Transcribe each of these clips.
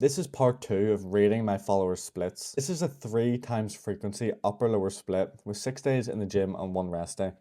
This is part 2 of rating my followers' splits. This is a 3 times frequency upper lower split with 6 days in the gym and 1 rest day.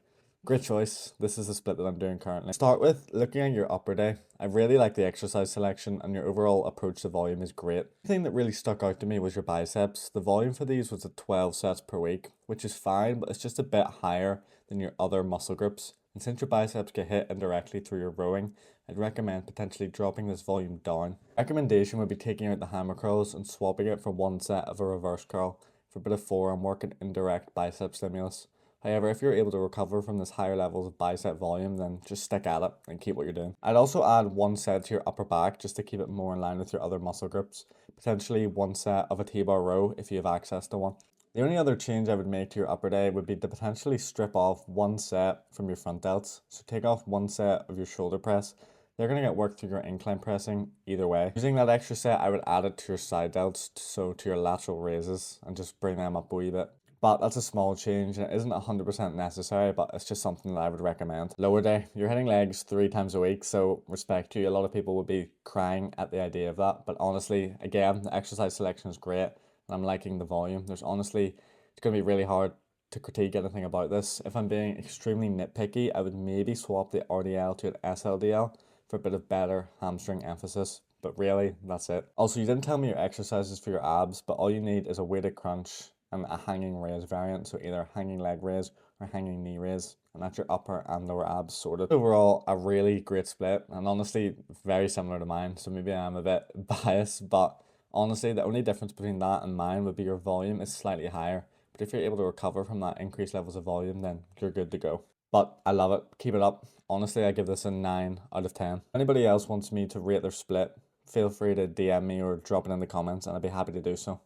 Great choice. This is the split that I'm doing currently. Start with looking at your upper day. I really like the exercise selection and your overall approach to volume is great. The thing that really stuck out to me was your biceps. The volume for these was at 12 sets per week, which is fine, but it's just a bit higher than your other muscle groups. And since your biceps get hit indirectly through your rowing, I'd recommend potentially dropping this volume down. Recommendation would be taking out the hammer curls and swapping it for one set of a reverse curl for a bit of forearm work and indirect bicep stimulus. However, if you're able to recover from this higher levels of bicep volume, then just stick at it and keep what you're doing. I'd also add one set to your upper back just to keep it more in line with your other muscle groups. Potentially one set of a T-bar row if you have access to one. The only other change I would make to your upper day would be to potentially strip off one set from your front delts. So take off one set of your shoulder press. They're going to get work through your incline pressing either way. Using that extra set, I would add it to your side delts, so to your lateral raises, and just bring them up a wee bit. But that's a small change and it isn't 100% necessary, but it's just something that I would recommend. Lower day, you're hitting legs 3 times a week, so respect to you. A lot of people would be crying at the idea of that. But honestly, again, the exercise selection is great and I'm liking the volume. It's going to be really hard to critique anything about this. If I'm being extremely nitpicky, I would maybe swap the RDL to an SLDL for a bit of better hamstring emphasis. But really, that's it. Also, you didn't tell me your exercises for your abs, but all you need is a weighted crunch and a hanging raise variant, so either hanging leg raise or hanging knee raise, and that's your upper and lower abs sorted. Overall, a really great split, and honestly, very similar to mine, so maybe I'm a bit biased, but honestly, the only difference between that and mine would be your volume is slightly higher, but if you're able to recover from that increased levels of volume, then you're good to go. But I love it, keep it up. Honestly, I give this a 9 out of 10. If anybody else wants me to rate their split, feel free to DM me or drop it in the comments, and I'd be happy to do so.